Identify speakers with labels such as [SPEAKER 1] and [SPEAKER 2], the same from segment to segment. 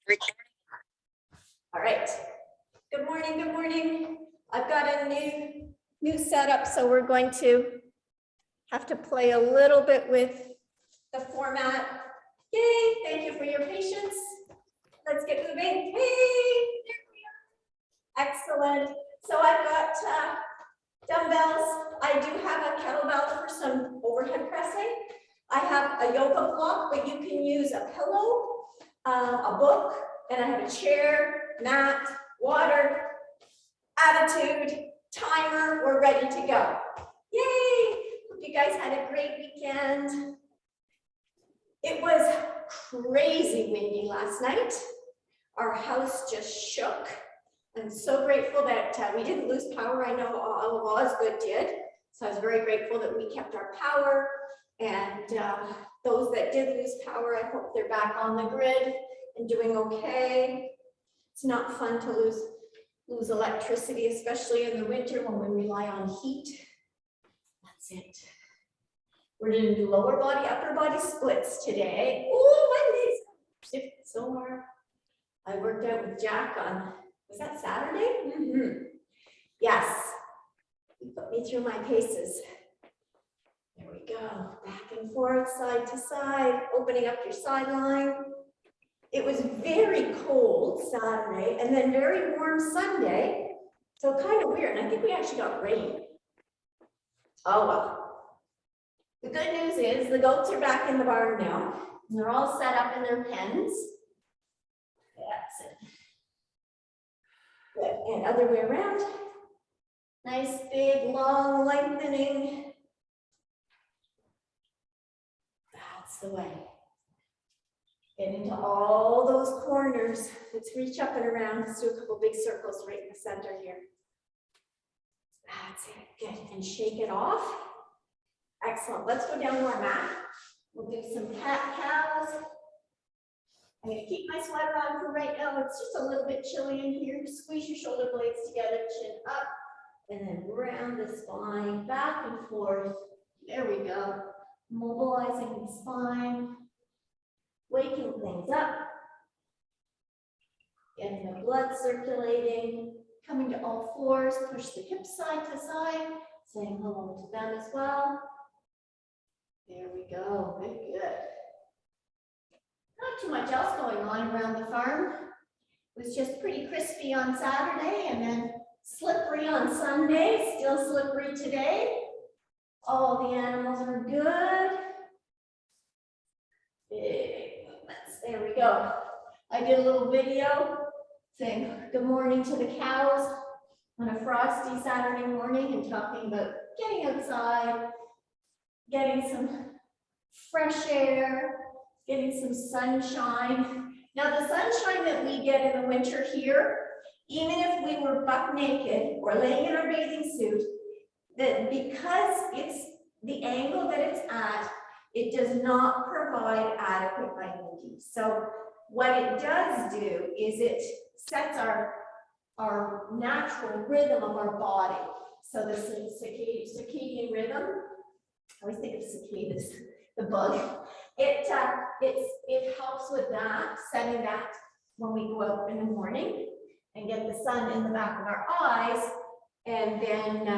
[SPEAKER 1] All right. Good morning. Good morning. I've got a new setup, so we're going to have to play a little bit with the format. Yay! Thank you for your patience. Let's get moving. Hey, there we are. Excellent. So I've got dumbbells. I do have a kettlebell for some overhead pressing. I have a yoga block, but you can use a pillow, a book, and I have a chair, mat, water, attitude, timer. We're ready to go. Yay! Hope you guys had a great weekend. It was crazy windy last night. Our house just shook. I'm so grateful that we didn't lose power. I know all of Osgood did. So I was very grateful that we kept our power. And those that did lose power, I hope they're back on the grid and doing okay. It's not fun to lose electricity, especially in the winter when we rely on heat. That's it. We're going to do lower body, upper body splits today. Oh, Mondays. So hard. I worked out with Jack on, was that Saturday? Mm-hmm. Yes. He put me through my paces. There we go. Back and forth, side to side, opening up your sideline. It was very cold Saturday and then very warm Sunday. So kind of weird. And I think we actually got rain. Oh, well. The good news is the goats are back in the barn now. And they're all set up in their pens. That's it. Good. And other way around. Nice, big, long, lengthening. That's the way. Get into all those corners. Let's reach up and around. Let's do a couple big circles right in the center here. That's it. Good. And shake it off. Excellent. Let's go down to our mat. We'll do some cat-cows. I'm going to keep my sweater on for right now. It's just a little bit chilly in here. Squeeze your shoulder blades together, chin up, and then round the spine, back and forth. There we go. Mobilizing the spine, waking things up, getting the blood circulating, coming to all fours, push the hips side to side, saying hello to them as well. There we go. Good, good. Not too much else going on around the farm. It was just pretty crispy on Saturday and then slippery on Sunday, still slippery today. All the animals are good. Big movements. There we go. I did a little video saying good morning to the cows on a frosty Saturday morning and talking about getting outside, getting some fresh air, getting some sunshine. Now the sunshine that we get in the winter here, even if we were buck naked or laying in our bathing suit, that because it's the angle that it's at, it does not provide adequate vitamin D. So what it does do is it sets our natural rhythm of our body. So the circadian rhythm, I always think of cicadas, the bug. It helps with that, setting that when we go out in the morning and get the sun in the back of our eyes, and then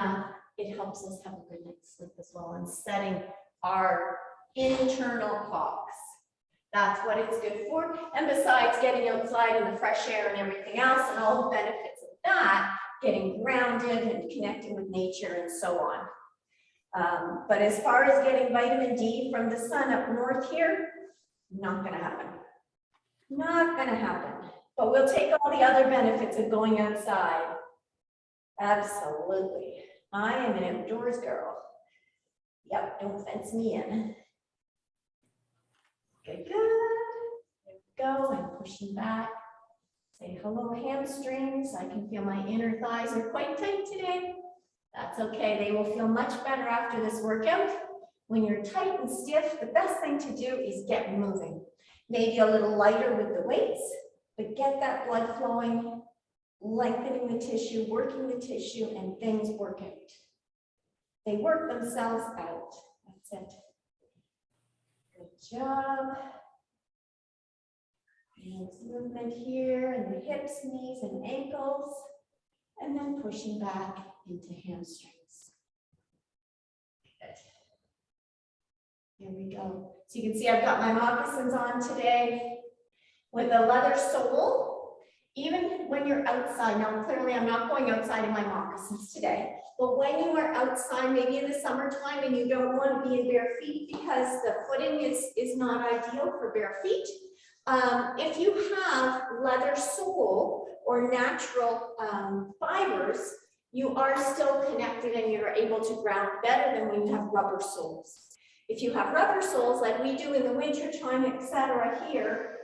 [SPEAKER 1] it helps us have a good night's sleep as well and setting our internal clocks. That's what it's good for. And besides getting outside in the fresh air and everything else and all the benefits of that, getting grounded and connecting with nature and so on. But as far as getting vitamin D from the sun up north here, not going to happen. Not going to happen. But we'll take all the other benefits of going outside. Absolutely. I am an outdoors girl. Yep, don't fence me in. Good, good. There we go. I'm pushing back. Say hello, hamstrings. I can feel my inner thighs are quite tight today. That's okay. They will feel much better after this workout. When you're tight and stiff, the best thing to do is get moving. Maybe a little lighter with the weights, but get that blood flowing, lengthening the tissue, working the tissue, and things work out. They work themselves out. That's it. Good job. And movement here in the hips, knees, and ankles. And then pushing back into hamstrings. Good. Here we go. So you can see I've got my moccasins on today with a leather sole. Even when you're outside, now clearly I'm not going outside in my moccasins today, but when you are outside, maybe in the summertime and you don't want to be in bare feet because the footing is not ideal for bare feet, if you have leather sole or natural fibers, you are still connected and you're able to ground better than when you have rubber soles. If you have rubber soles like we do in the winter time, etc. here,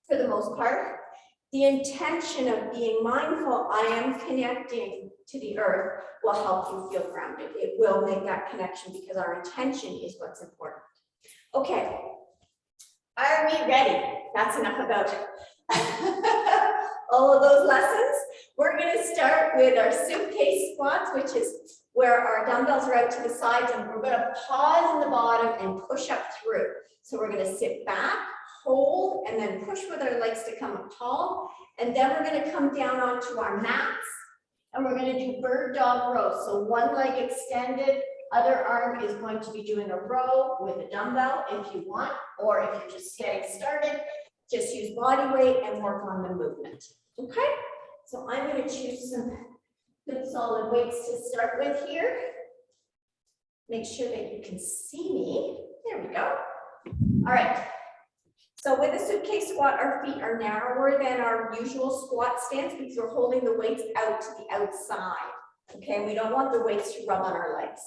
[SPEAKER 1] for the most part, the intention of being mindful, I am connecting to the earth, will help you feel grounded. It will make that connection because our intention is what's important. Okay, are we ready? That's enough about all of those lessons. We're going to start with our suitcase squats, which is where our dumbbells are out to the sides, and we're going to pause in the bottom and push up through. So we're going to sit back, hold, and then push with our legs to come up tall. And then we're going to come down onto our mats, and we're going to do bird dog row. So one leg extended, other arm is going to be doing a row with a dumbbell if you want, or if you're just getting started, just use body weight and work on the movement. Okay, so I'm going to choose some good solid weights to start with here. Make sure that you can see me. There we go. All right. So with a suitcase squat, our feet are narrower than our usual squat stance because we're holding the weights out to the outside. Okay, we don't want the weights to rub on our legs.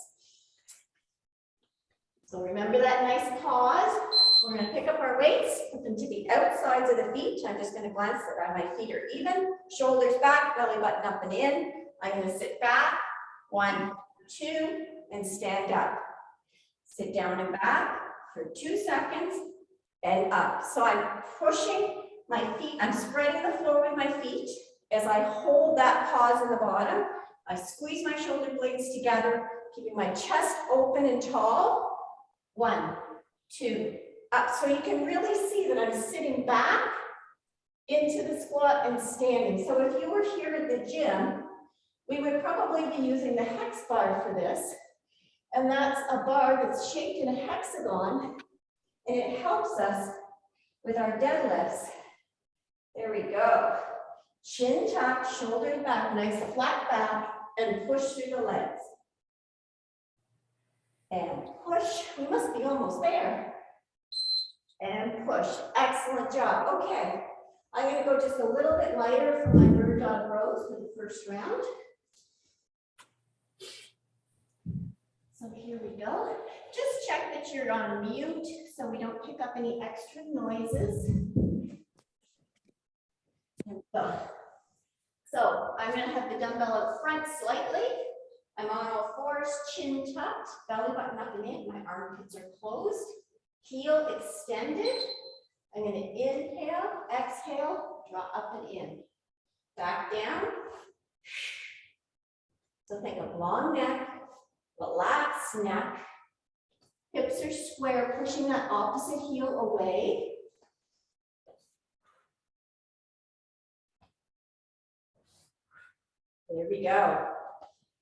[SPEAKER 1] So remember that nice pause. We're going to pick up our weights, put them to the outsides of the feet. I'm just going to glance that my feet are even, shoulders back, belly button up and in. I'm going to sit back, 1, 2, and stand up. Sit down and back for 2 seconds and up. So I'm pushing my feet, I'm spreading the floor with my feet. As I hold that pause in the bottom, I squeeze my shoulder blades together, keeping my chest open and tall. 1, 2, up. So you can really see that I'm sitting back into the squat and standing. So if you were here at the gym, we would probably be using the hex bar for this. And that's a bar that's shaped in a hexagon, and it helps us with our deadlifts. There we go. Chin tuck, shoulders back, nice flat back, and push through the legs. And push. We must be almost there. And push. Excellent job. Okay. I'm going to go just a little bit lighter for my bird dog rows for the first round. So here we go. Just check that you're on mute so we don't pick up any extra noises. So I'm going to have the dumbbell up front slightly. I'm on all fours, chin tucked, belly button up and in. My armpits are closed. Heel extended. I'm going to inhale, exhale, draw up and in. Back down. So think of long neck, relaxed neck. Hips are square, pushing that opposite heel away. There we go.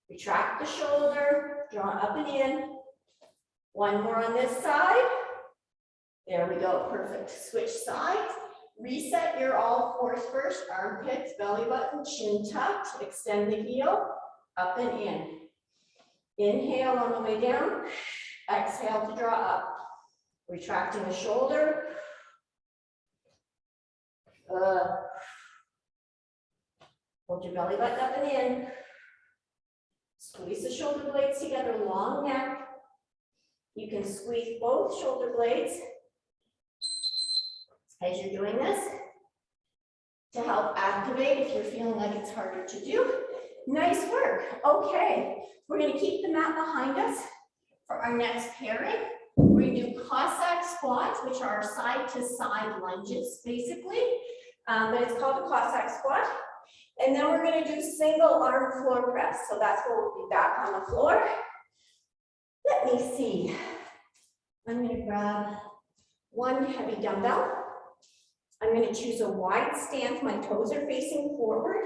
[SPEAKER 1] Retract the shoulder, draw up and in. One more on this side. There we go, perfect. Switch sides. Reset your all fours first, armpits, belly button, chin tucked. Extend the heel, up and in. Inhale on the way down. Exhale to draw up. Retracting the shoulder. Hold your belly button up and in. Squeeze the shoulder blades together, long neck. You can squeeze both shoulder blades as you're doing this to help activate if you're feeling like it's harder to do. Nice work. Okay, we're going to keep the mat behind us for our next pairing. We're going to do Cossack squats, which are side-to-side lunges, basically. But it's called a Cossack squat. And then we're going to do single arm floor press. So that's where we'll be back on the floor. Let me see. I'm going to grab one heavy dumbbell. I'm going to choose a wide stance. My toes are facing forward.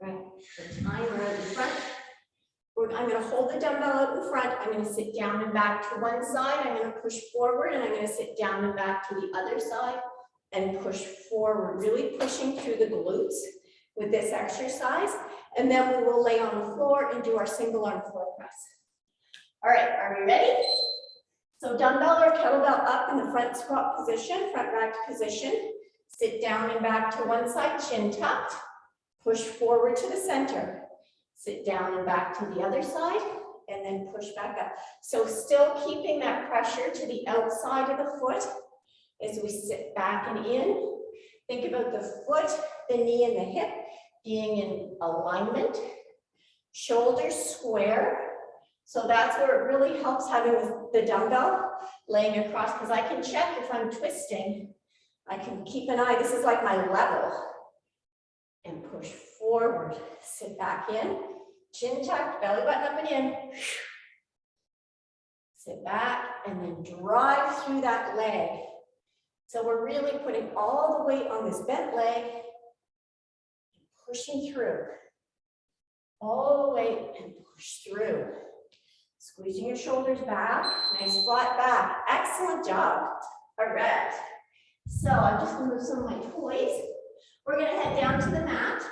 [SPEAKER 1] Right, the time right in front. I'm going to hold the dumbbell out in front. I'm going to sit down and back to one side. I'm going to push forward, and I'm going to sit down and back to the other side and push forward, really pushing through the glutes with this exercise. And then we will lay on the floor and do our single arm floor press. All right, are we ready? So dumbbell or kettlebell up in the front squat position, front rack position. Sit down and back to one side, chin tucked. Push forward to the center. Sit down and back to the other side, and then push back up. So still keeping that pressure to the outside of the foot as we sit back and in. Think about the foot, the knee, and the hip being in alignment. Shoulders square. So that's where it really helps having the dumbbell laying across, because I can check if I'm twisting. I can keep an eye. This is like my level. And push forward. Sit back in. Chin tucked, belly button up and in. Sit back and then drive through that leg. So we're really putting all the weight on this bent leg, pushing through. All the way and push through. Squeezing your shoulders back, nice flat back. Excellent job. All right. So I'm just going to move some of my toys. We're going to head down to the mat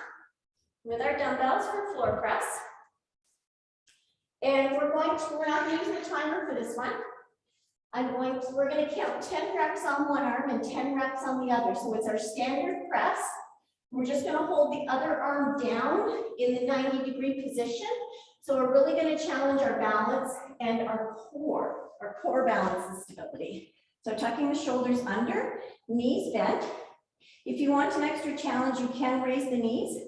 [SPEAKER 1] with our dumbbells for floor press. And we're not going to use a timer for this one. We're going to count 10 reps on one arm and 10 reps on the other. So it's our standard press. We're just going to hold the other arm down in the 90-degree position. So we're really going to challenge our balance and our core balance and stability. So tucking the shoulders under, knees bent. If you want an extra challenge, you can raise the knees.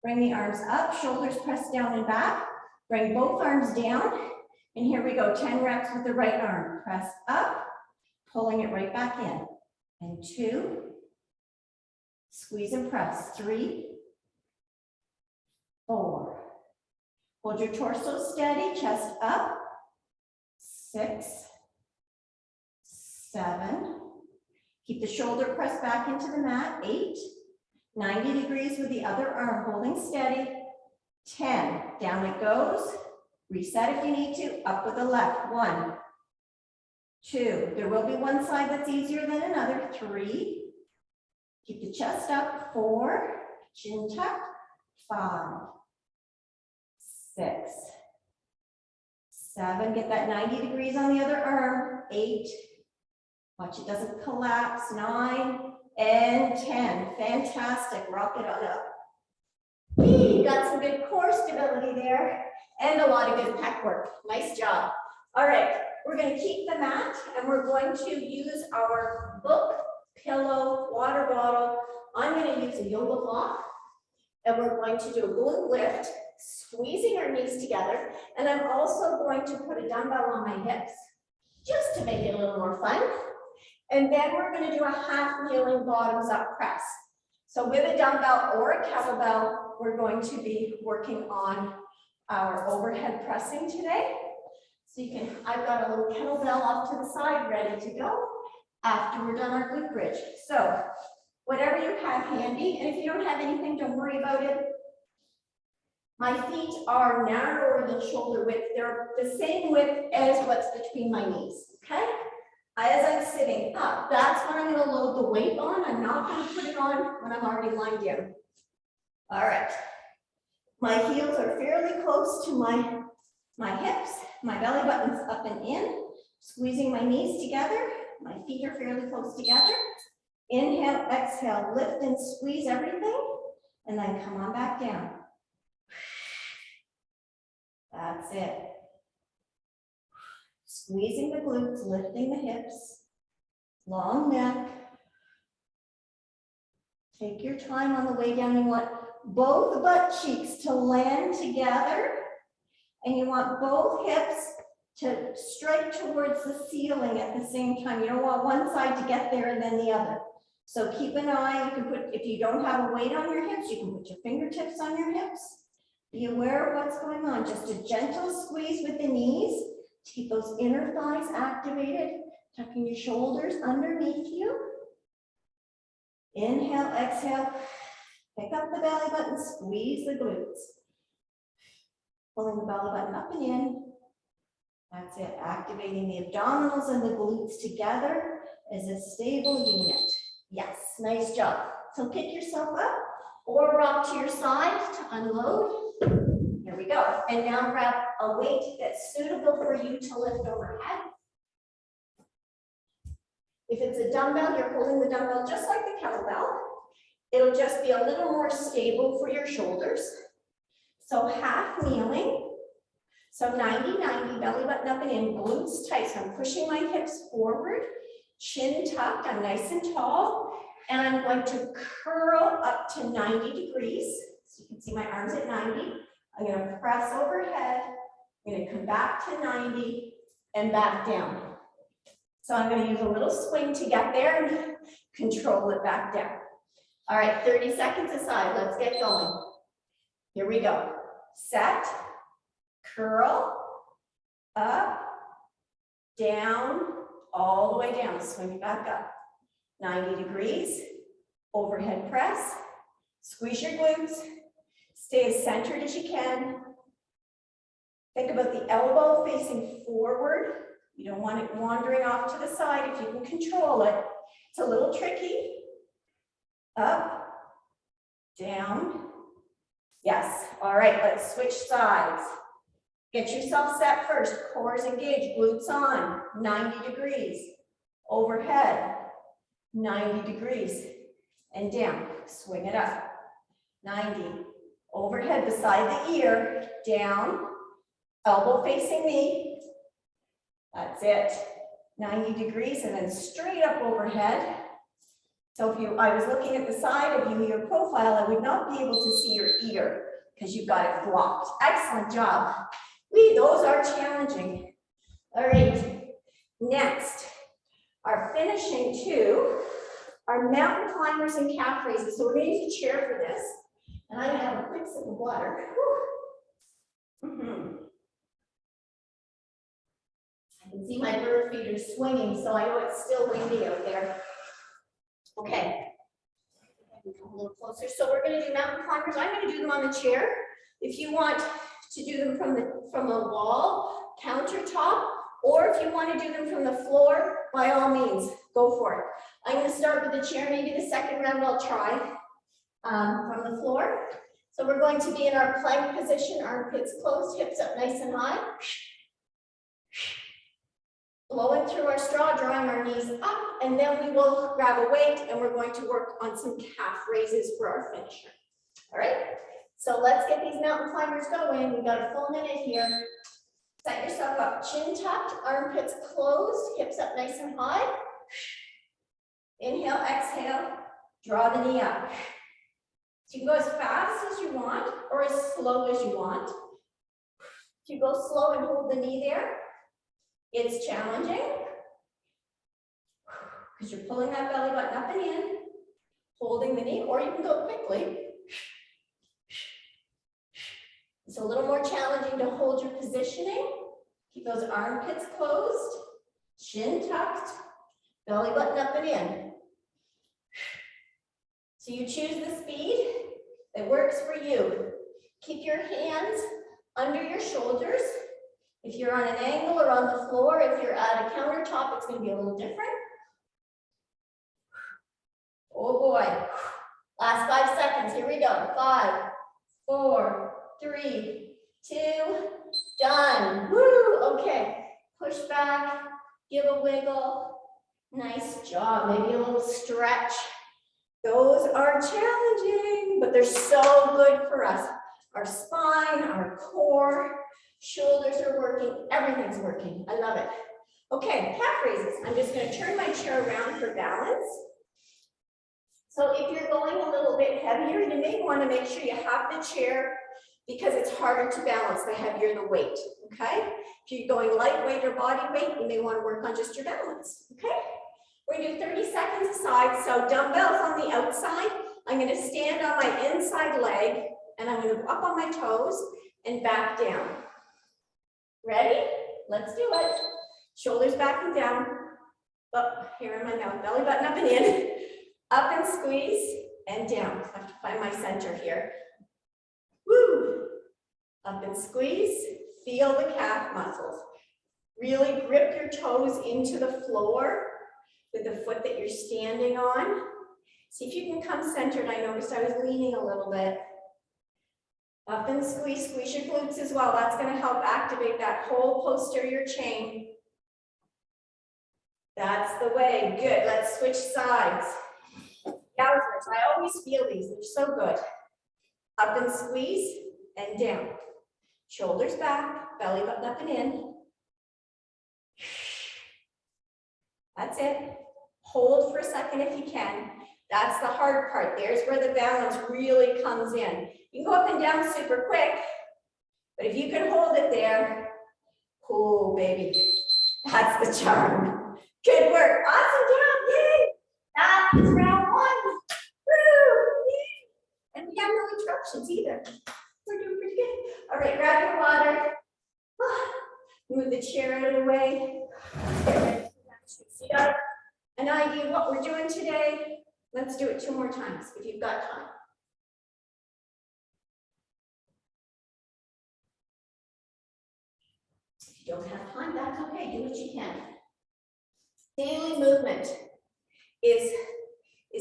[SPEAKER 1] Bring the arms up, shoulders pressed down and back. Bring both arms down. And here we go, 10 reps with the right arm. Press up, pulling it right back in. And 2. Squeeze and press. 3, 4. Hold your torso steady, chest up. 6, 7. Keep the shoulder pressed back into the mat. 8, 90 degrees with the other arm, holding steady. 10, down it goes. Reset if you need to, up with the left. 1, 2, there will be one side that's easier than another. 3, keep the chest up. 4, chin tucked. 5, 6, 7, get that 90 degrees on the other arm. 8, watch it doesn't collapse. 9 and 10, fantastic, rock it on up. You got some good core stability there and a lot of good pec work. Nice job. All right, we're going to keep the mat and we're going to use our book, pillow, water bottle. I'm going to use a yoga block and we're going to do a glute lift, squeezing our knees together. And I'm also going to put a dumbbell on my hips just to make it a little more fun. And then we're going to do a half kneeling bottoms up press. So with a dumbbell or a kettlebell, we're going to be working on our overhead pressing today. So you can, I've got a little kettlebell off to the side ready to go after we're done our glute bridge. So whatever you have handy, and if you don't have anything, don't worry about it. My feet are narrower than shoulder width. They're the same width as what's between my knees, okay? As I'm sitting up, that's when I'm going to load the weight on. I'm not going to put it on when I'm already lying down. All right. My heels are fairly close to my hips. My belly button's up and in. Squeezing my knees together. My feet are fairly close together. Inhale, exhale, lift and squeeze everything. And then come on back down. That's it. Squeezing the glutes, lifting the hips, long neck. Take your time on the way down. You want both butt cheeks to land together, and you want both hips to strike towards the ceiling at the same time. You don't want one side to get there and then the other. So keep an eye. You can put, if you don't have a weight on your hips, you can put your fingertips on your hips. Be aware of what's going on. Just a gentle squeeze with the knees. Keep those inner thighs activated, tucking your shoulders underneath you. Inhale, exhale. Pick up the belly button, squeeze the glutes. Pulling the belly button up and in. That's it, activating the abdominals and the glutes together as a stable unit. Yes, nice job. So pick yourself up or rock to your side to unload. Here we go. And now grab a weight that's suitable for you to lift overhead. If it's a dumbbell, you're holding the dumbbell just like the kettlebell. It'll just be a little more stable for your shoulders. So half kneeling. So 90-90, belly button up and in, glutes tight. So I'm pushing my hips forward, chin tucked, I'm nice and tall. And I'm going to curl up to 90 degrees. So you can see my arms at 90. I'm going to press overhead. I'm going to come back to 90 and back down. So I'm going to use a little swing to get there and control it back down. All right, 30 seconds aside. Let's get going. Here we go. Set, curl, up, down, all the way down. Swing it back up. 90 degrees, overhead press. Squeeze your glutes. Stay as centered as you can. Think about the elbow facing forward. You don't want it wandering off to the side if you can control it. It's a little tricky. Up, down. Yes. All right, let's switch sides. Get yourself set first. Core is engaged, glutes on, 90 degrees. Overhead, 90 degrees. And down, swing it up. 90. Overhead beside the ear, down, elbow facing me. That's it. 90 degrees and then straight up overhead. So if I was looking at the side of you, your profile, I would not be able to see your ear because you've got it blocked. Excellent job. Those are challenging. All right, next, our finishing two are mountain climbers and calf raises. So we're going to use a chair for this. And I'm going to have a quick sip of water. I can see my bird feeders swinging, so I know it's still windy out there. Okay, come a little closer. So we're going to do mountain climbers. I'm going to do them on the chair. If you want to do them from a wall, countertop, or if you want to do them from the floor, by all means, go for it. I'm going to start with the chair. Maybe the second round I'll try from the floor. So we're going to be in our plank position, armpits closed, hips up nice and high. Blowing through our straw, drawing our knees up, and then we will grab a weight and we're going to work on some calf raises for our finisher. All right, so let's get these mountain climbers going. We've got a full minute here. Set yourself up, chin tucked, armpits closed, hips up nice and high. Inhale, exhale, draw the knee up. So you can go as fast as you want or as slow as you want. If you go slow and hold the knee there, it's challenging because you're pulling that belly button up and in, holding the knee, or you can go quickly. It's a little more challenging to hold your positioning. Keep those armpits closed, chin tucked, belly button up and in. So you choose the speed that works for you. Keep your hands under your shoulders. If you're on an angle or on the floor, if you're at a countertop, it's going to be a little different. Oh boy. Last 5 seconds. Here we go. 5, 4, 3, 2, done. Woo! Okay. Push back. Give a wiggle. Nice job. Maybe a little stretch. Those are challenging, but they're so good for us. Our spine, our core, shoulders are working, everything's working. I love it. Okay, calf raises. I'm just going to turn my chair around for balance. So if you're going a little bit heavier, you may want to make sure you have the chair because it's harder to balance the heavier the weight, okay? If you're going lightweight or body weight, you may want to work on just your balance, okay? We're going to do 30 seconds aside. So dumbbells on the outside. I'm going to stand on my inside leg and I'm going to go up on my toes and back down. Ready? Let's do it. Shoulders back and down. Up, here in my mouth, belly button up and in. Up and squeeze and down. I have to find my center here. Woo. Up and squeeze. Feel the calf muscles. Really grip your toes into the floor with the foot that you're standing on. See if you can come centered. I noticed I was leaning a little bit. Up and squeeze, squeeze your glutes as well. That's going to help activate that whole posterior chain. That's the way. Good. Let's switch sides. Yowzers, I always feel these. They're so good. Up and squeeze and down. Shoulders back, belly button up and in. That's it. Hold for a second if you can. That's the hard part. There's where the balance really comes in. You can go up and down super quick, but if you can hold it there, oh baby, that's the charm. Good work. Awesome job. Yay. That is round one. Woo. Yay. And we have no interruptions either. We're doing pretty good. All right, grab your water. Move the chair out of the way. See, got an idea of what we're doing today? Let's do it 2 more times if you've got time. If you don't have time, that's okay. Do what you can. Daily movement is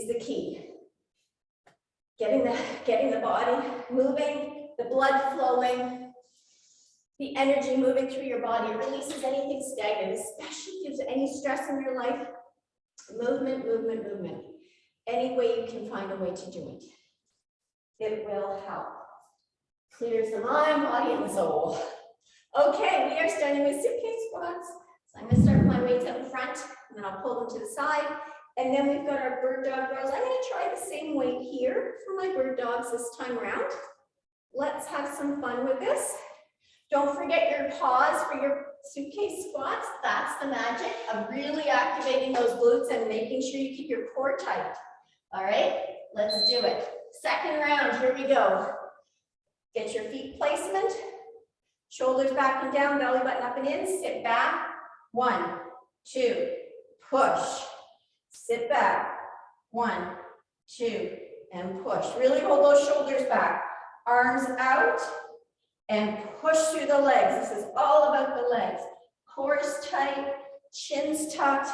[SPEAKER 1] the key. Getting the body moving, the blood flowing, the energy moving through your body. It releases anything stagnant, especially if there's any stress in your life. Movement, movement, movement. Any way you can find a way to do it. It will help. Clears the mind, body, and soul. Okay, we are starting with suitcase squats. So I'm going to start with my weights up front, and then I'll pull them to the side. And then we've got our bird dog rows. I'm going to try the same weight here for my bird dogs this time around. Let's have some fun with this. Don't forget your pause for your suitcase squats. That's the magic of really activating those glutes and making sure you keep your core tight. All right, let's do it. Second round, here we go. Get your feet placement. Shoulders back and down, belly button up and in. Sit back. 1, 2, push. Sit back. 1, 2, and push. Really hold those shoulders back. Arms out and push through the legs. This is all about the legs. Core is tight, chin's tucked,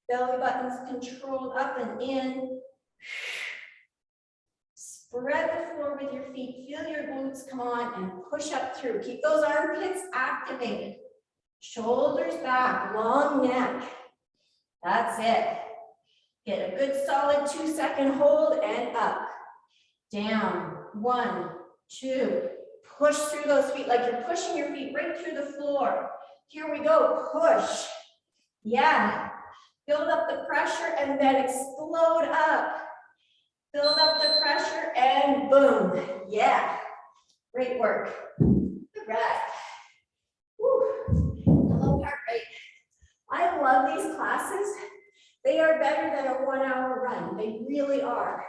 [SPEAKER 1] belly button's controlled up and in. Spread the floor with your feet. Feel your glutes come on and push up through. Keep those armpits activated. Shoulders back, long neck. That's it. Get a good solid 2-second hold and up. Down. 1, 2. Push through those feet like you're pushing your feet right through the floor. Here we go. Push. Yeah. Build up the pressure and then explode up. Build up the pressure and boom. Yeah. Great work. Good rest. Woo. Low heart rate. I love these classes. They are better than a 1-hour run. They really are.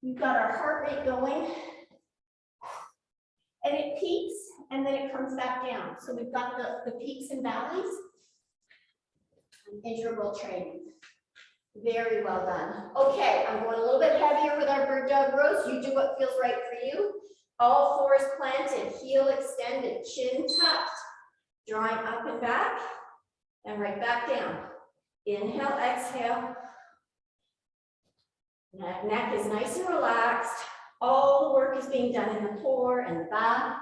[SPEAKER 1] We've got our heart rate going. And it peaks and then it comes back down. So we've got the peaks and valleys. Interval training. Very well done. Okay, I'm going a little bit heavier with our bird dog rows. You do what feels right for you. All fours planted, heel extended, chin tucked. Drawing up and back and right back down. Inhale, exhale. Neck is nice and relaxed. All the work is being done in the core and the back.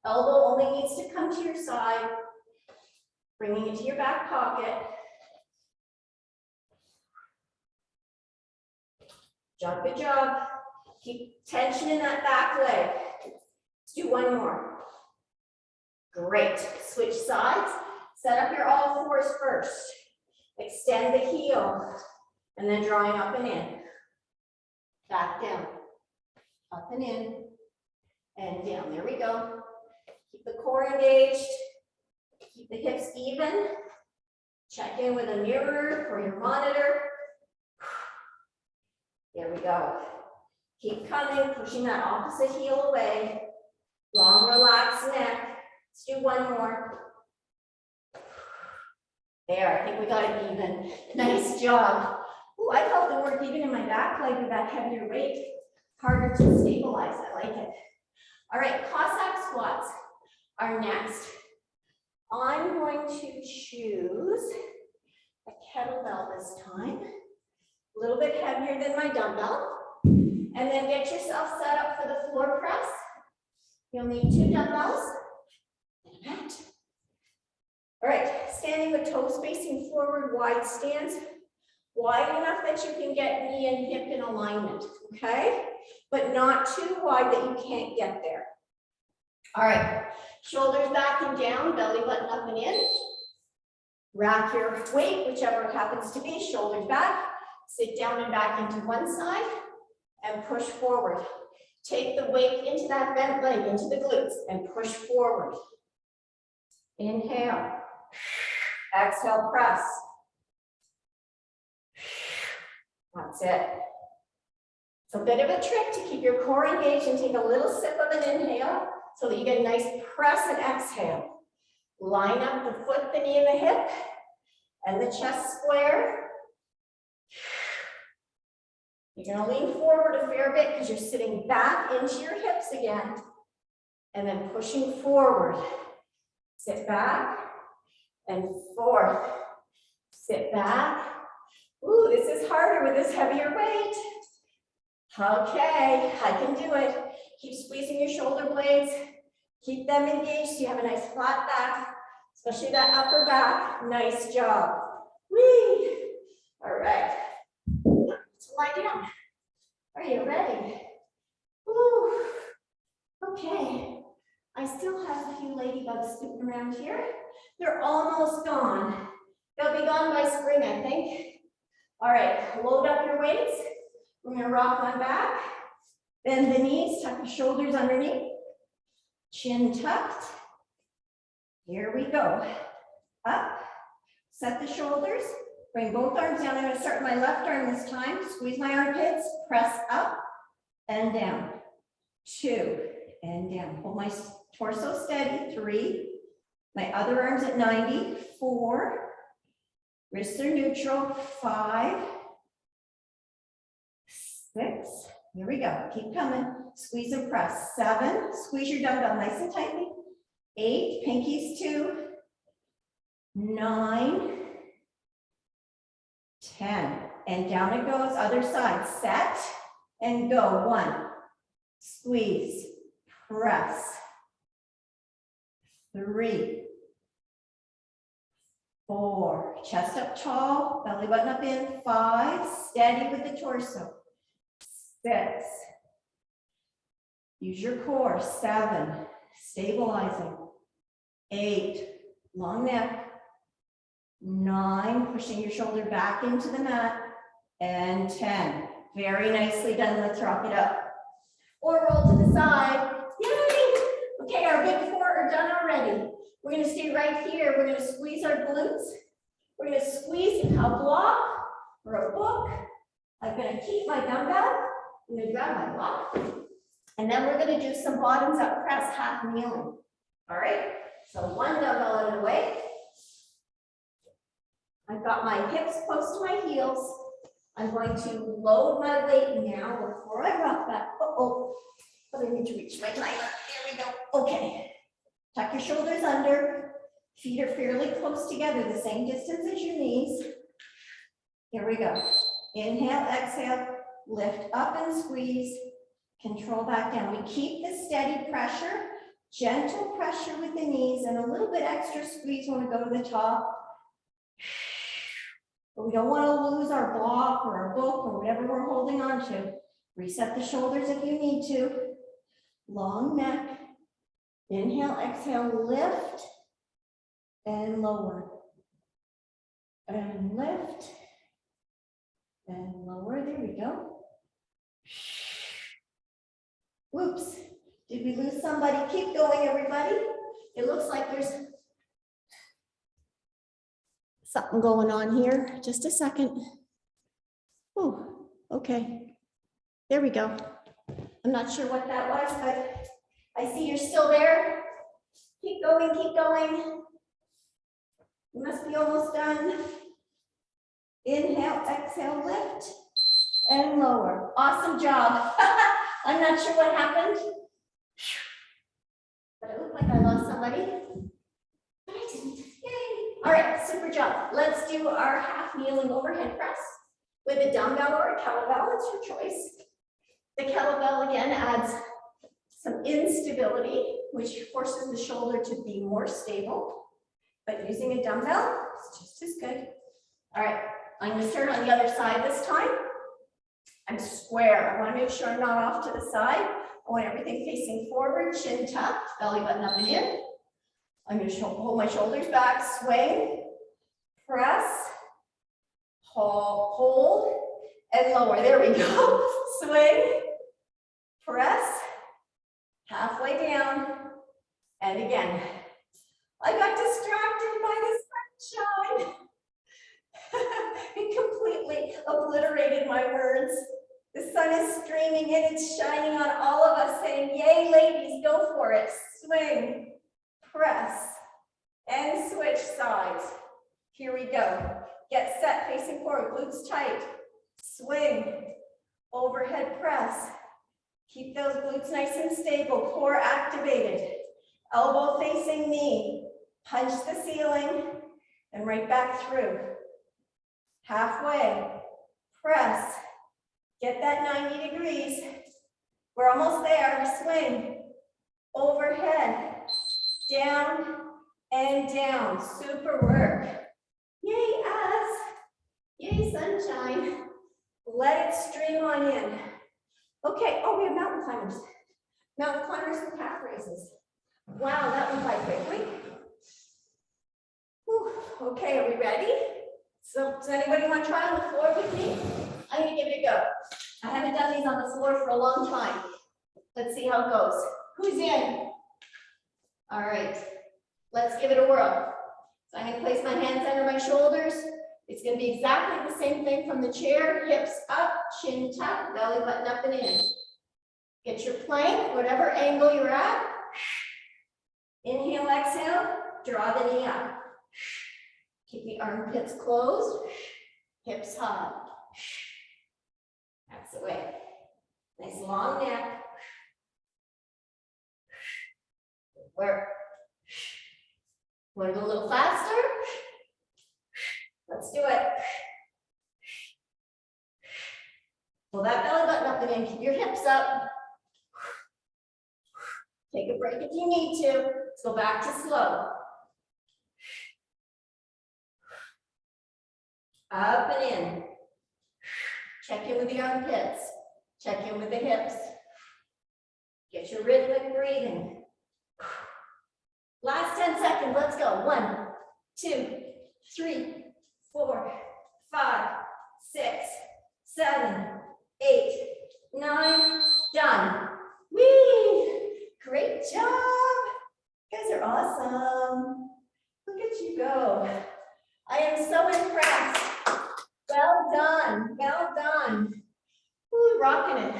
[SPEAKER 1] Elbow only needs to come to your side, bringing it to your back pocket. Job, good job. Keep tension in that back leg. Let's do one more. Great. Switch sides. Set up your all fours first. Extend the heel, and then drawing up and in. Back down, up and in, and down. There we go. Keep the core engaged. Keep the hips even. Check in with a mirror or your monitor. There we go. Keep coming, pushing that opposite heel away. Long, relaxed neck. Let's do one more. There, I think we got it even. Nice job. Ooh, I felt the work even in my back leg with that heavier weight. Harder to stabilize, I like it. All right, Cossack squats are next. I'm going to choose a kettlebell this time. A little bit heavier than my dumbbell. And then get yourself set up for the floor press. You'll need 2 dumbbells and a mat. All right, standing with toes facing forward, wide stance. Wide enough that you can get knee and hip in alignment, okay? But not too wide that you can't get there. All right, shoulders back and down, belly button up and in. Rack your weight, whichever it happens to be, shoulders back. Sit down and back into one side and push forward. Take the weight into that bent leg, into the glutes, and push forward. Inhale. Exhale, press. That's it. It's a bit of a trick to keep your core engaged and take a little sip of an inhale so that you get a nice press and exhale. Line up the foot, the knee, and the hip, and the chest square. You're going to lean forward a fair bit because you're sitting back into your hips again, and then pushing forward. Sit back and forth. Sit back. Ooh, this is harder with this heavier weight. Okay, I can do it. Keep squeezing your shoulder blades. Keep them engaged so you have a nice flat back, especially that upper back. Nice job. Whee! All right. Let's lie down. Are you ready? Woo. Okay. I still have a few ladybugs scooting around here. They're almost gone. They'll be gone by spring, I think. All right, load up your weights. We're gonna rock on back. Bend the knees, tuck the shoulders underneath. Chin tucked. Here we go. Up, set the shoulders. Bring both arms down. I'm gonna start with my left arm this time. Squeeze my armpits, press up and down. 2, and down. Hold my torso steady, 3. My other arm's at 90, 4. Wrists are neutral, 5, 6. Here we go. Keep coming. Squeeze and press. 7. Squeeze your dumbbell nice and tightly. 8. Pinkies 2. 9. 10. And down it goes. Other side. Set and go. 1. Squeeze. Press. 3. 4. Chest up tall. Belly button up in. 5. Steady with the torso. 6. Use your core. 7. Stabilizing. 8. Long neck. 9. Pushing your shoulder back into the mat. And 10. Very nicely done. Let's rock it up. Or roll to the side. Yay! Okay, our big 4 are done already. We're going to stay right here. We're going to squeeze our glutes. We're going to squeeze a block or a book. I'm going to keep my dumbbell. I'm going to grab my block. And then we're going to do some bottoms up press, half kneeling. All right? So 1 dumbbell out of the way. I've got my hips close to my heels. I'm going to load my weight now before I rock that. But I need to reach my line up. There we go. Okay. Tuck your shoulders under. Feet are fairly close together, the same distance as your knees. Here we go. Inhale, exhale, lift up and squeeze. Control back down. We keep the steady pressure, gentle pressure with the knees, and a little bit extra squeeze when we go to the top. But we don't want to lose our block or our book or whatever we're holding on to. Reset the shoulders if you need to. Long neck. Inhale, exhale, lift and lower. And lift and lower. There we go. Whoops. Did we lose somebody? Keep going, everybody. It looks like there's something going on here. Just a second. Oh, okay. There we go. I'm not sure what that was, but I see you're still there. Keep going, keep going. You must be almost done. Inhale, exhale, lift, and lower. Awesome job. I'm not sure what happened, but it looked like I lost somebody. But I didn't. Yay. All right, super job. Let's do our half kneeling overhead press with a dumbbell or a kettlebell. It's your choice. The kettlebell again adds some instability, which forces the shoulder to be more stable. But using a dumbbell is just as good. All right, I'm going to start on the other side this time. I'm square. I want to make sure I'm not off to the side. I want everything facing forward, chin tucked, belly button up and in. I'm going to hold my shoulders back, swing, press, hold, and lower. There we go. Swing, press, halfway down, and again. I got distracted by the sunshine. It completely obliterated my words. The sun is streaming in, it's shining on all of us, saying, yay, ladies, go for it. Swing, press, and switch sides. Here we go. Get set, facing forward, glutes tight. Swing, overhead press. Keep those glutes nice and stable, core activated. Elbow facing knee. Punch the ceiling, and right back through. Halfway, press. Get that 90 degrees. We're almost there. Swing, overhead, down, and down. Super work. Yay, abs. Yay, sunshine. Let it stream on in. Okay, oh, we have mountain climbers. Mountain climbers and calf raises. Wow, that went by quickly. Whew. Okay, are we ready? So does anybody want to try on the floor with me? I'm going to give it a go. I haven't done these on the floor for a long time. Let's see how it goes. Who's in? All right, let's give it a whirl. So I'm going to place my hands under my shoulders. It's going to be exactly the same thing from the chair. Hips up, chin tucked, belly button up and in. Get your plank, whatever angle you're at. Inhale, exhale, draw the knee up. Keep the armpits closed, hips high. That's the way. Nice long neck. Work. Want to go a little faster? Let's do it. Pull that belly button up and in. Keep your hips up. Take a break if you need to. Let's go back to slow. Up and in. Check in with the armpits. Check in with the hips. Get your rhythmic breathing. Last 10 seconds. Let's go. 1, 2, 3, 4, 5, 6, 7, 8, 9. Done. Whee! Great job. You guys are awesome. Look at you go. I am so impressed. Well done. Well done. Ooh, rocking it.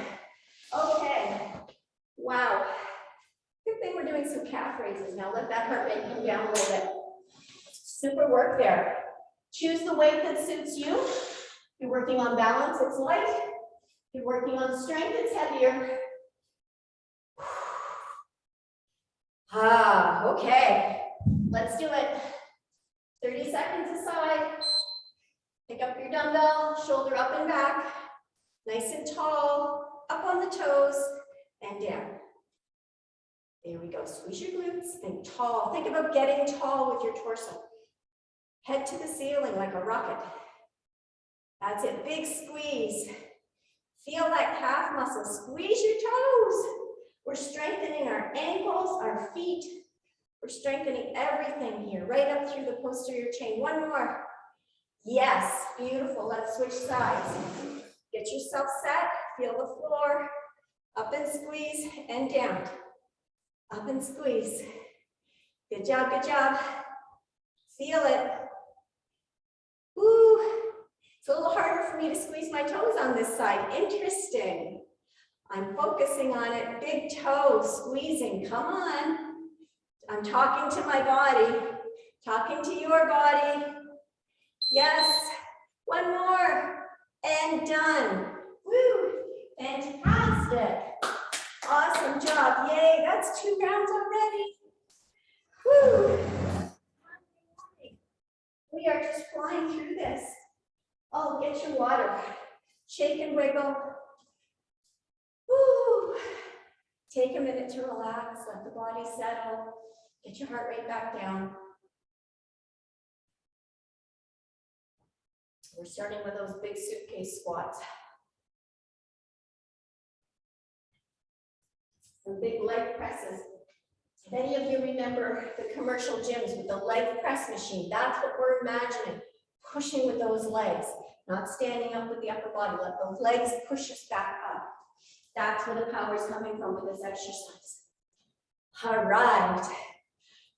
[SPEAKER 1] Okay. Wow. Good thing we're doing some calf raises. Now let that heart rate come down a little bit. Super work there. Choose the weight that suits you. If you're working on balance, it's light. If you're working on strength, it's heavier. Okay. Let's do it. 30 seconds aside. Pick up your dumbbell, shoulder up and back. Nice and tall, up on the toes, and down. There we go. Squeeze your glutes and tall. Think about getting tall with your torso. Head to the ceiling like a rocket. That's it. Big squeeze. Feel that calf muscle. Squeeze your toes. We're strengthening our ankles, our feet. We're strengthening everything here, right up through the posterior chain. One more. Yes, beautiful. Let's switch sides. Get yourself set. Feel the floor. Up and squeeze and down. Up and squeeze. Good job, good job. Feel it. Ooh. It's a little harder for me to squeeze my toes on this side. Interesting. I'm focusing on it. Big toe, squeezing. Come on. I'm talking to my body. Talking to your body. Yes. One more. And done. Woo. Fantastic. Awesome job. Yay. That's 2 rounds already. Woo. We are just flying through this. Oh, get your water. Shake and wiggle. Woo. Take a minute to relax. Let the body settle. Get your heart rate back down. We're starting with those big suitcase squats. And big leg presses. Many of you remember the commercial gyms with the leg press machine. That's what we're imagining. Pushing with those legs, not standing up with the upper body. Let the legs push us back up. That's where the power is coming from with this exercise. All right.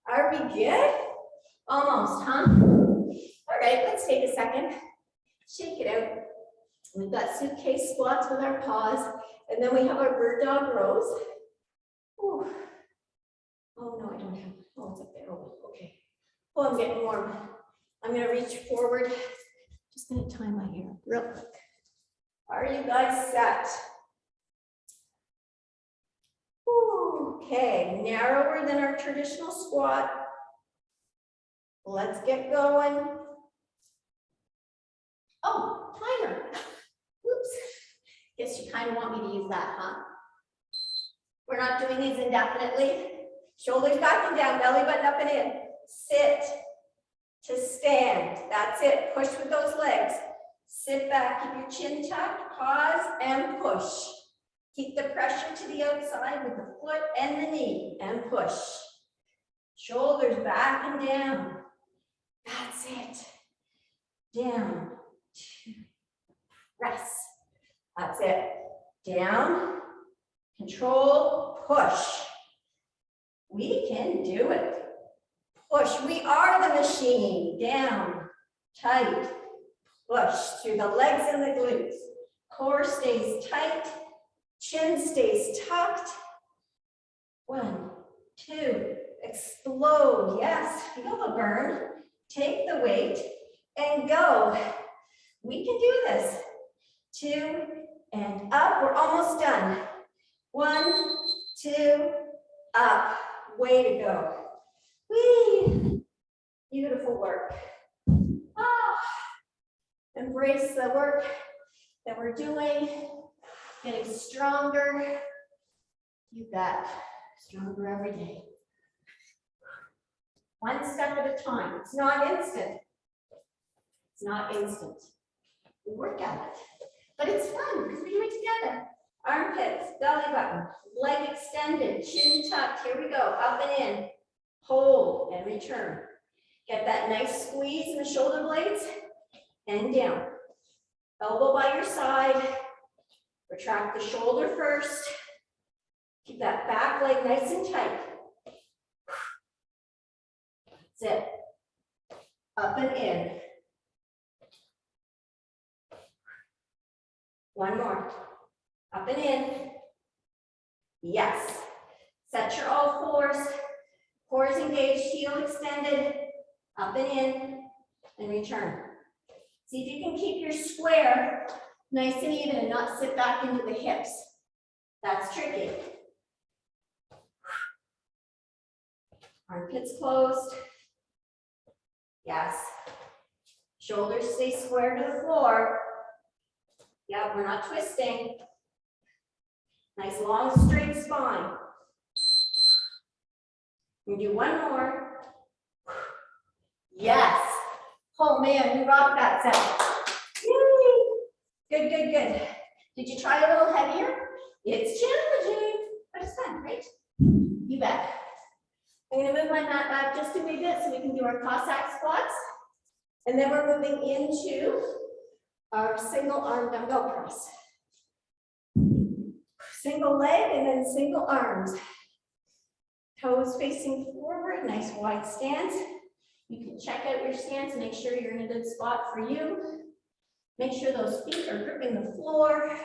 [SPEAKER 1] Are we good? Almost, huh? All right, let's take a second. Shake it out. We've got suitcase squats with our paws, and then we have our bird dog rows. Ooh. Oh no, I don't have, oh, it's up there. Oh, okay. Oh, I'm getting warm. I'm gonna reach forward. Just gonna tie my hair real quick. Are you guys set? Ooh, okay, narrower than our traditional squat. Let's get going. Oh, timer. Oops. Guess you kind of want me to use that, huh? We're not doing these indefinitely. Shoulders back and down, belly button up and in. Sit to stand. That's it. Push with those legs. Sit back, keep your chin tucked, pause and push. Keep the pressure to the outside with the foot and the knee and push. Shoulders back and down. That's it. Down, press. That's it. Down, control, push. We can do it. Push. We are the machine. Down, tight, push through the legs and the glutes. Core stays tight. Chin stays tucked. 1, 2, explode. Yes, feel the burn. Take the weight and go. We can do this. 2 and up. We're almost done. 1, 2, up. Way to go. Whee! Beautiful work. Ah. Embrace the work that we're doing. Getting stronger. You bet. Stronger every day. One step at a time. It's not instant. It's not instant. We work at it. But it's fun because we do it together. Armpits, belly button, leg extended, chin tucked. Here we go. Up and in. Hold and return. Get that nice squeeze in the shoulder blades and down. Elbow by your side. Retract the shoulder first. Keep that back leg nice and tight. That's it. Up and in. One more. Up and in. Yes. Set your all fours. Cores engaged, heel extended. Up and in. And return. See if you can keep your square nice and even and not sit back into the hips. That's tricky. Armpits closed. Yes. Shoulders stay square to the floor. Yeah, we're not twisting. Nice long straight spine. We do one more. Yes. Oh man, you rocked that set. Yay. Good, good, good. Did you try a little heavier? It's challenging, but it's fun, right? You bet. I'm going to move my mat back just a wee bit so we can do our Cossack squats. And then we're moving into our single arm dumbbell press. Single leg and then single arms. Toes facing forward, nice wide stance. You can check out your stance, make sure you're in a good spot for you. Make sure those feet are gripping the floor.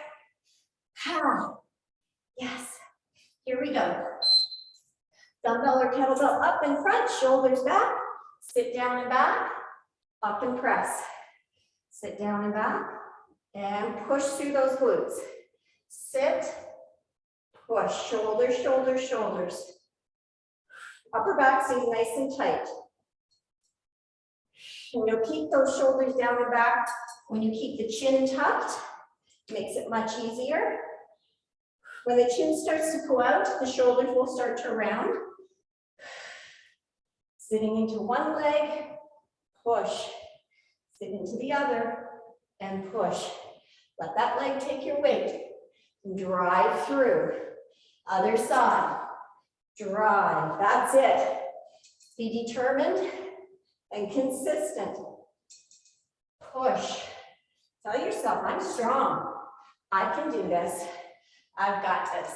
[SPEAKER 1] Yes, here we go. Dumbbell or kettlebell up in front, shoulders back, Sit down and back, up and press. Sit down and back, and push through those glutes. Sit, push, shoulders, shoulders, shoulders. Upper back stays nice and tight. And you'll keep those shoulders down and back. When you keep the chin tucked, it makes it much easier. When the chin starts to pull out, the shoulders will start to round. Sitting into one leg, push. Sit into the other and push. Let that leg take your weight. Drive through. Other side. Drive. That's it. Be determined and consistent. Push. Tell yourself, I'm strong. I can do this. I've got this.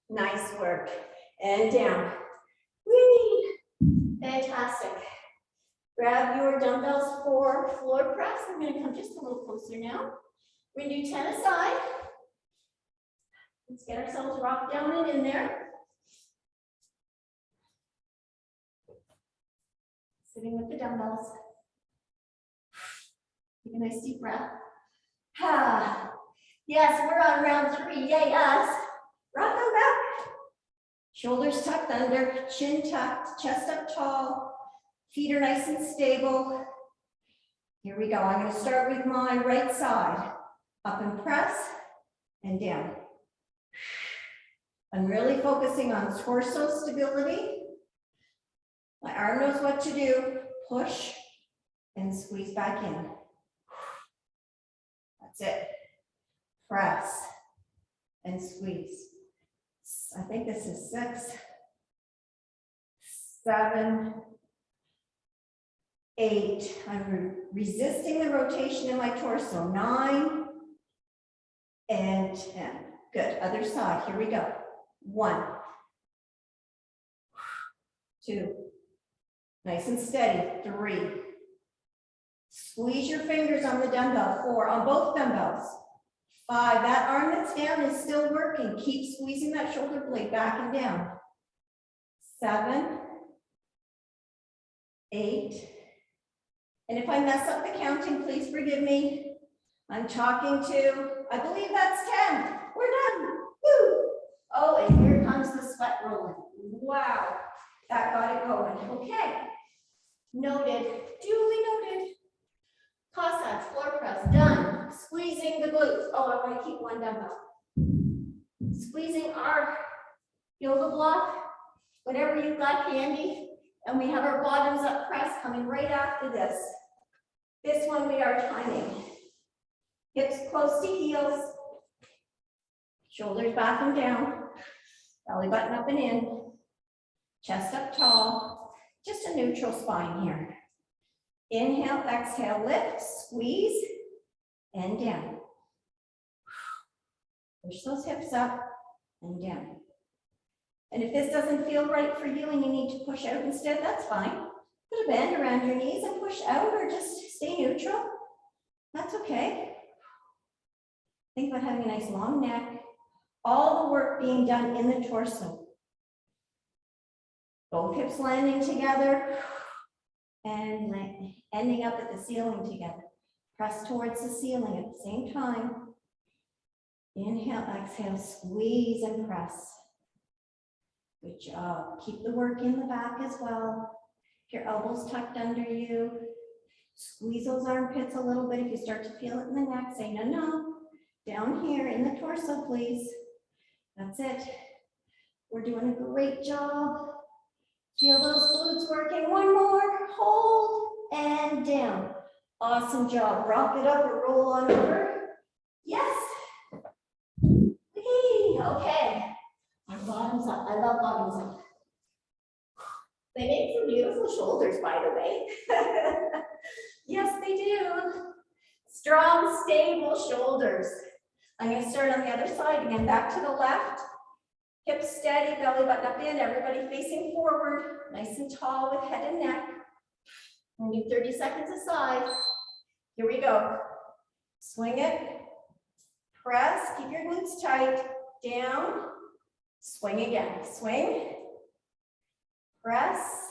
[SPEAKER 1] Nice work. And down. Whee! Fantastic. Grab your dumbbells for floor press. I'm going to come just a little closer now. We're going to do 10 aside. Let's get ourselves rocked down and in there. Sitting with the dumbbells. Take a nice deep breath. Yes, we're on round 3. Yay, us. Rock them back. Shoulders tucked under, chin tucked, chest up tall. Feet are nice and stable. Here we go. I'm going to start with my right side. Up and press and down. I'm really focusing on torso stability. My arm knows what to do. Push and squeeze back in. That's it. Press and squeeze. I think this is 6, 7, 8. I'm resisting the rotation in my torso. 9 and 10. Good. Other side. Here we go. 1, 2. Nice and steady. 3. Squeeze your fingers on the dumbbell. 4. On both dumbbells. 5. That arm that's down is still working. Keep squeezing that shoulder blade back and down. 7, 8. And if I mess up the counting, please forgive me. I'm talking to, I believe that's 10. We're done. Woo! Oh, and here comes the sweat rolling. Wow, that got it going. Okay. Noted. Duly noted. Cossack, floor press, done. Squeezing the glutes. Oh, I want to keep one dumbbell. Squeezing our yoga block, whatever you've got handy. And we have our bottoms up press coming right after this. This one we are timing. Hips close to heels. Shoulders back and down. Belly button up and in. Chest up tall. Just a neutral spine here. Inhale, exhale, lift, squeeze, and down. Push those hips up and down. And if this doesn't feel right for you and you need to push out instead, that's fine. Put a band around your knees and push out, or just stay neutral. That's okay. Think about having a nice long neck. All the work being done in the torso. Both hips landing together and ending up at the ceiling together. Press towards the ceiling at the same time. Inhale, exhale, squeeze and press. Good job. Keep the work in the back as well. Your elbows tucked under you. Squeeze those armpits a little bit. If you start to feel it in the neck, say no, no. Down here in the torso, please. That's it. We're doing a great job. Feel those glutes working. One more. Hold and down. Awesome job. Rock it up or roll on over. Yes. Okay. Our bottoms up. I love bottoms up. They make some beautiful shoulders, by the way. Yes, they do. Strong, stable shoulders. I'm going to start on the other side again. Back to the left. Hips steady, belly button up in. Everybody facing forward. Nice and tall with head and neck. We'll do 30 seconds aside. Here we go. Swing it. Press. Keep your glutes tight. Down. Swing again. Swing. press,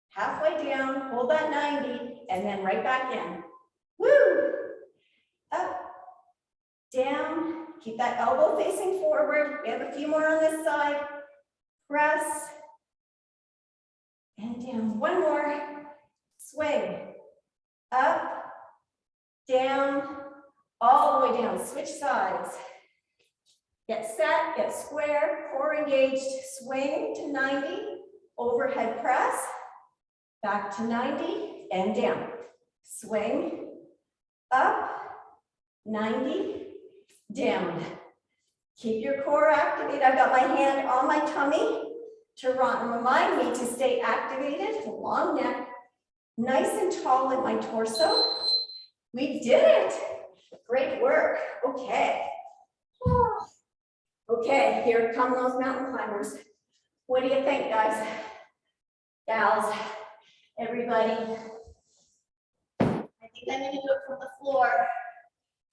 [SPEAKER 1] halfway down, hold that 90, and then right back in. Woo! Up, down, keep that elbow facing forward. We have a few more on this side. Press, and down. One more, swing, up, down, all the way down. Switch sides. Get set, get square, core engaged, swing to 90, overhead press, back to 90, and down. Swing, up, 90, down. Keep your core activated. I've got my hand on my tummy to remind me to stay activated, long neck, nice and tall in my torso. We did it. Great work. Okay. Okay, here come those mountain climbers. What do you think, guys? Gals, everybody. I think I'm gonna do it from the floor.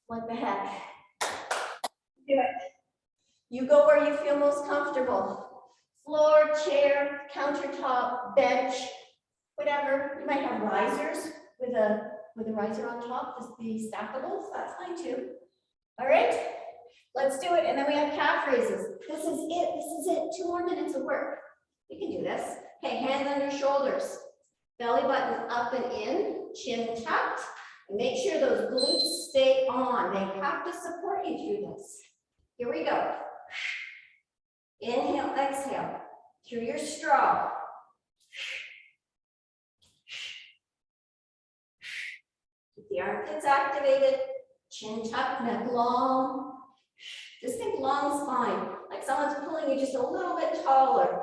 [SPEAKER 1] What the heck? Do it. You go where you feel most comfortable. Floor, chair, countertop, bench, whatever. You might have risers with a riser on top, the stackables, that's fine too. All right, let's do it. And then we have calf raises. This is it. 2 more minutes of work. You can do this. Okay, hands under shoulders. Belly button up and in, chin tucked. And make sure those glutes stay on. They have to support you through this. Here we go. Inhale, exhale. Through your straw. Keep the armpits activated. Chin tucked, neck long. Just think long spine. Like someone's pulling you just a little bit taller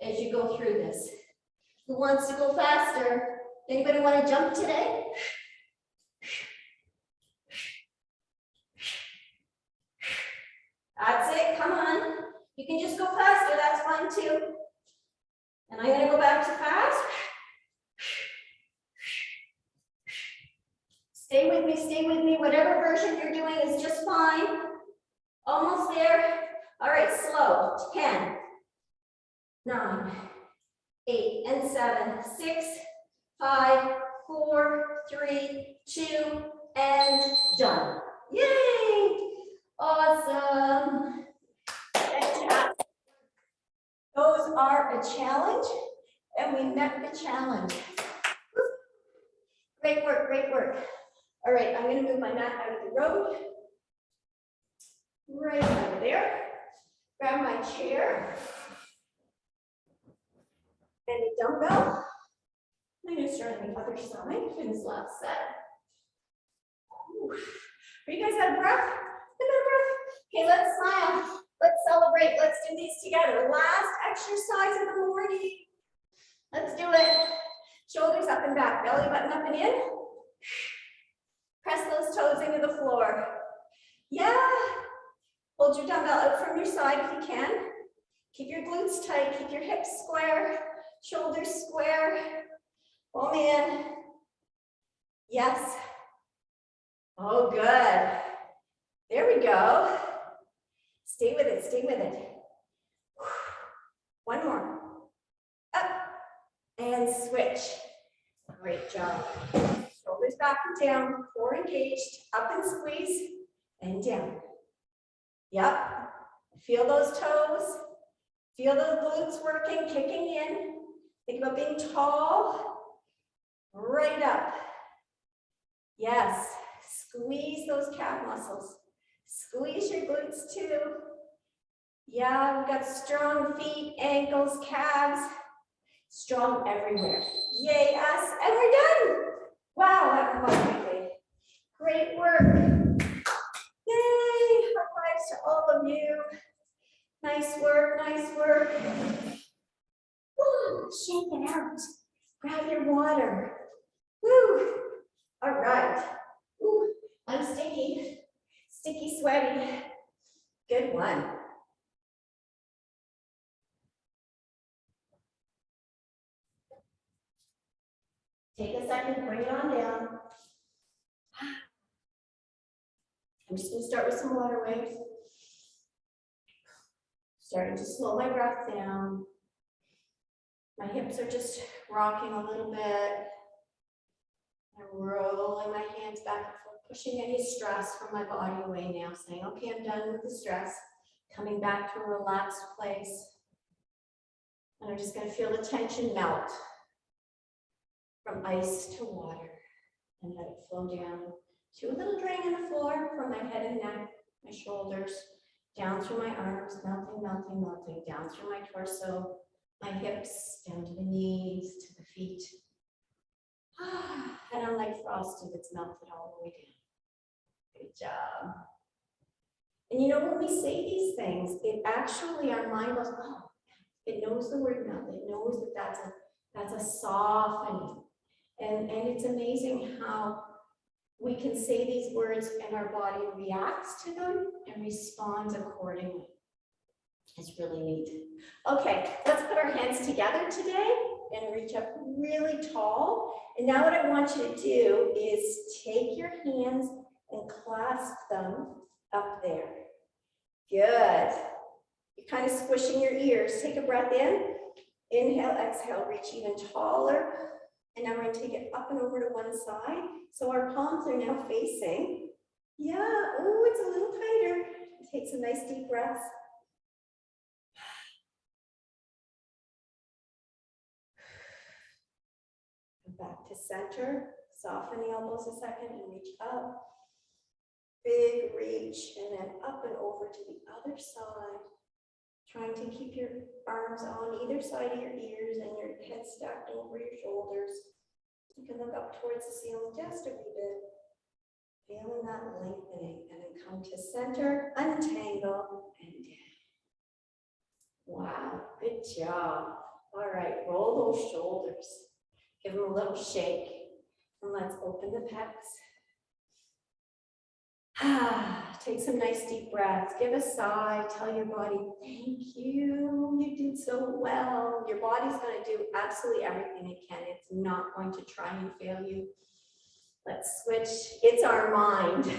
[SPEAKER 1] as you go through this. Who wants to go faster? Anybody want to jump today? That's it, come on. You can just go faster, that's fine too. And I'm gonna go back to fast. Stay with me, whatever version you're doing is just fine. Almost there. All right, slow, 10, 9, 8, and 7, 6, 5, 4, 3, 2, and done. Yay! Awesome. Fantastic. Those are a challenge, and we met the challenge. Great work, great work. All right, I'm going to move my mat out of the road. Right over there. Grab my chair and a dumbbell. I'm going to start on the other side for this last set. Ooh. Are you guys out of breath? Okay, let's smile. Let's celebrate. Let's do these together. Last exercise of the morning. Let's do it. Shoulders up and back, belly button up and in. Press those toes into the floor. Yeah. Hold your dumbbell out from your side if you can. Keep your glutes tight, keep your hips square, shoulders square. Oh man. Yes. Oh, good. There we go. Stay with it, stay with it. One more. Up and switch. Great job. Shoulders back and down, core engaged, up and squeeze, and down. Yep. Feel those toes. Feel those glutes working, kicking in. Think about being tall. Right up. Yes. Squeeze those calf muscles. Squeeze your glutes too. Yeah, we've got strong feet, ankles, calves. Strong everywhere. Yay, us. And we're done. Wow, that was quickly. Great work. Yay, high fives to all of you. Nice work, nice work. Woo, shake it out. Grab your water. Woo. All right. Ooh, I'm sticky, sweaty. Good one. Take a second, bring it on down. I'm just going to start with some water waves. Starting to slow my breath down. My hips are just rocking a little bit. I'm rolling my hands back and forth, pushing any stress from my body away now, saying, okay, I'm done with the stress. Coming back to a relaxed place. And I'm just going to feel the tension melt from ice to water and let it flow down to a little drain on the floor from my head and neck, my shoulders, down through my arms, melting, melting, melting, down through my torso, my hips, down to the knees, to the feet. And I'm like frosted, it's melted all the way down. Good job. And you know, when we say these things, it actually, our mind goes, oh, it knows the word melt. It knows that that's a softening. And it's amazing how we can say these words and our body reacts to them and responds accordingly. It's really neat. Okay, let's put our hands together today and reach up really tall. And now what I want you to do is take your hands and clasp them up there. Good. You're kind of squishing your ears. Take a breath in. Inhale, exhale, reach even taller. And now we're going to take it up and over to one side. So our palms are now facing. Yeah, oh, it's a little tighter. Take some nice deep breaths. Back to center. Soften the elbows a second and reach up. Big reach and then up and over to the other side. Trying to keep your arms on either side of your ears and your head stacked over your shoulders. You can look up towards the ceiling just a wee bit. Feeling that lengthening and then come to center, untangle and down. Wow, good job. All right, roll those shoulders. Give them a little shake and let's open the pecs. Take some nice deep breaths. Give a sigh. Tell your body, thank you. You did so well. Your body's going to do absolutely everything it can. It's not going to try and fail you. Let's switch. It's our mind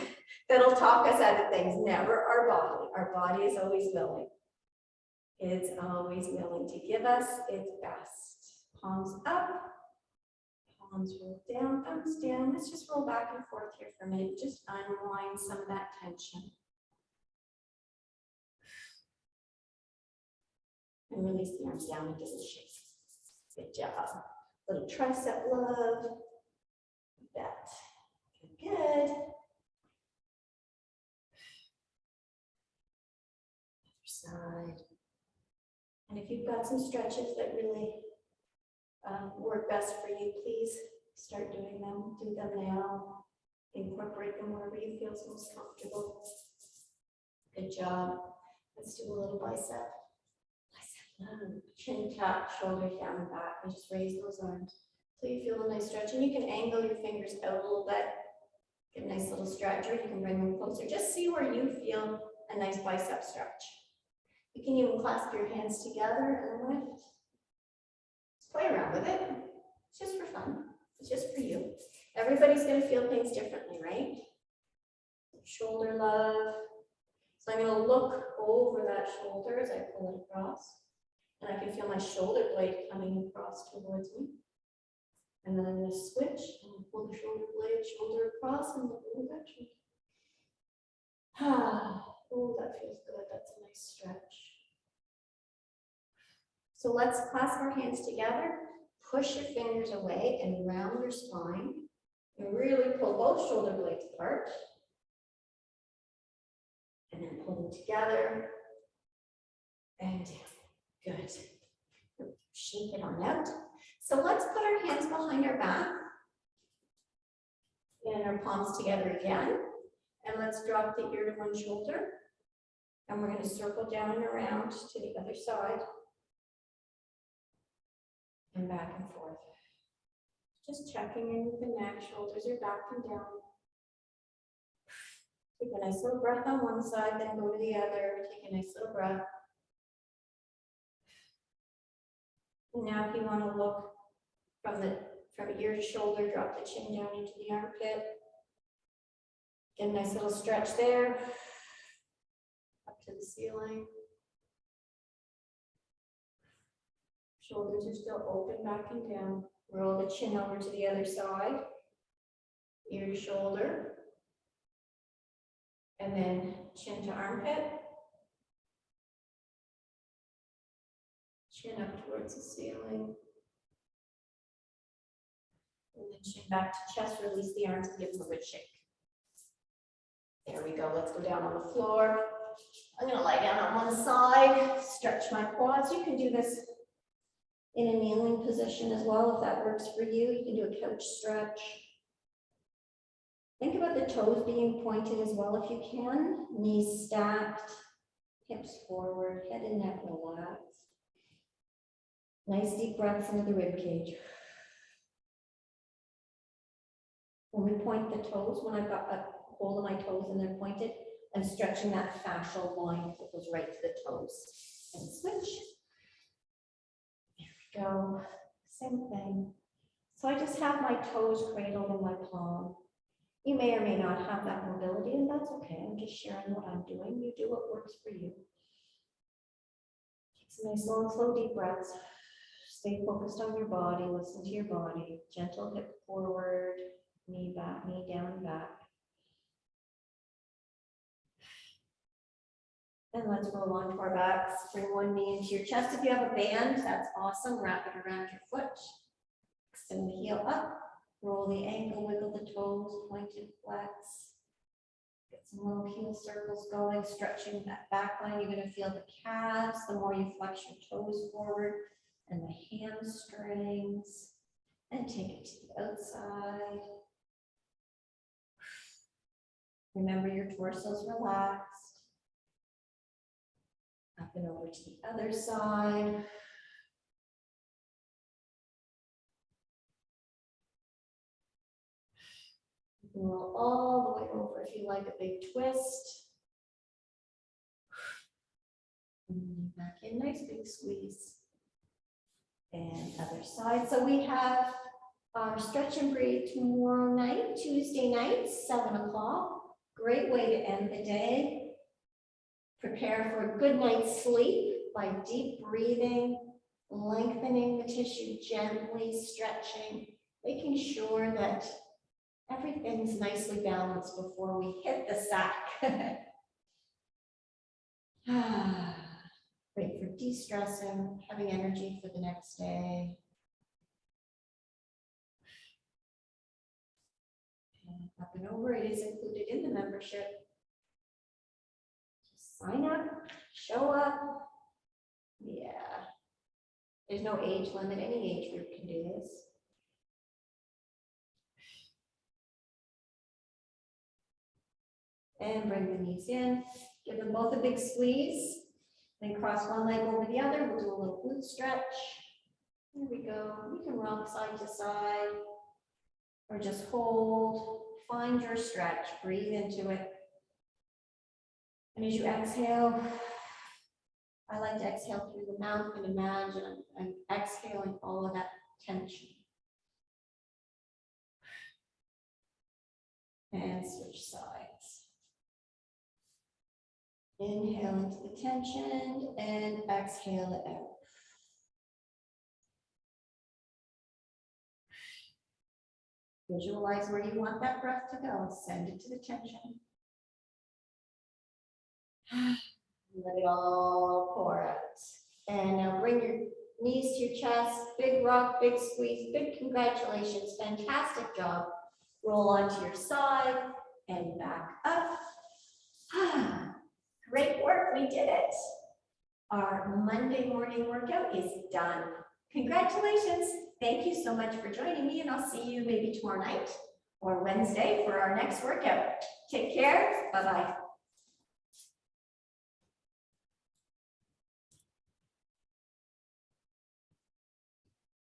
[SPEAKER 1] that'll talk us out of things, never our body. Our body is always willing. It's always willing to give us its best. Palms up. Palms roll down, thumbs down. Let's just roll back and forth here for a minute. Just unwind some of that tension. And release the arms down into the shake. Good job. Little tricep love. That. Good, good. Other side. And if you've got some stretches that really work best for you, please start doing them. Do them now. Incorporate them wherever you feel most comfortable. Good job. Let's do a little bicep. Chin tap, shoulders down and back, and just raise those arms. So you feel a nice stretch, and you can angle your fingers out a little bit. Get a nice little stretch, or you can bring them closer. Just see where you feel a nice bicep stretch. You can even clasp your hands together and lift. Just play around with it. It's just for fun. It's just for you. Everybody's going to feel things differently, right? Shoulder love. So I'm going to look over that shoulder as I pull it across. And I can feel my shoulder blade coming across towards me. And then I'm going to switch and pull the shoulder blade, shoulder across and look over that shoulder. Oh, that feels good. That's a nice stretch. So let's clasp our hands together. Push your fingers away and round your spine. And really pull both shoulder blades apart. And then pull them together. And down. Good. Shake it on out. So let's put our hands behind our back and our palms together again. And let's drop the ear to one shoulder. And we're going to circle down and around to the other side. And back and forth. Just checking in with the neck. Shoulders are back and down. Take a nice little breath on one side, then go to the other. Take a nice little breath. And now if you want to look from ear to shoulder, drop the chin down into the armpit. Get a nice little stretch there. Up to the ceiling. Shoulders are still open, back and down. Roll the chin over to the other side. Ear to shoulder. And then chin to armpit. Chin up towards the ceiling. And then chin back to chest, release the arms and give them a good shake. There we go, let's go down on the floor. I'm gonna lie down on one side, stretch my quads. You can do this in a kneeling position as well, if that works for you. You can do a couch stretch. Think about the toes being pointed as well if you can. Knees stacked, hips forward, head and neck relaxed. Nice deep breaths into the rib cage. When we point the toes, when I've got a hold of my toes and they're pointed, I'm stretching that fascial line that goes right to the toes. And switch. There we go. Same thing. So I just have my toes cradled in my palm. You may or may not have that mobility, and that's okay. I'm just sharing what I'm doing. You do what works for you. Take some nice long, slow, deep breaths. Stay focused on your body. Listen to your body. Gentle hip forward, knee back, knee down, back. And let's roll onto our backs. Bring one knee into your chest. If you have a band, that's awesome. Wrap it around your foot. Extend the heel up. Roll the ankle, wiggle the toes, pointed flex. Get some little heel circles going, stretching that back line. You're going to feel the calves the more you flex your toes forward, and the hamstrings. And take it to the outside. Remember your torso's relaxed. Up and over to the other side. You can roll all the way over if you like a big twist. And back in, nice big squeeze. And other side. So we have our stretch and breathe tomorrow night, Tuesday night, 7 o'clock. Great way to end the day. Prepare for a good night's sleep by deep breathing, lengthening the tissue, gently stretching, making sure that everything's nicely balanced before we hit the sack. Great for de-stressing, having energy for the next day. And up and over, it is included in the membership. Just sign up, show up. Yeah. There's no age limit, any age group can do this. And bring the knees in, give them both a big squeeze, then cross one leg over the other. We'll do a little glute stretch. There we go. You can rock side to side or just hold. Find your stretch, breathe into it. And as you exhale, I like to exhale through the mouth and imagine I'm exhaling all of that tension. And switch sides. Inhale into the tension and exhale it out. Visualize where you want that breath to go. Send it to the tension. Let it all pour out. And now bring your knees to your chest. Big rock, big squeeze, big congratulations. Fantastic job. Roll onto your side and back up. Great work, we did it. Our Monday morning workout is done. Congratulations. Thank you so much for joining me, and I'll see you maybe tomorrow night or Wednesday for our next workout. Take care. Bye-bye.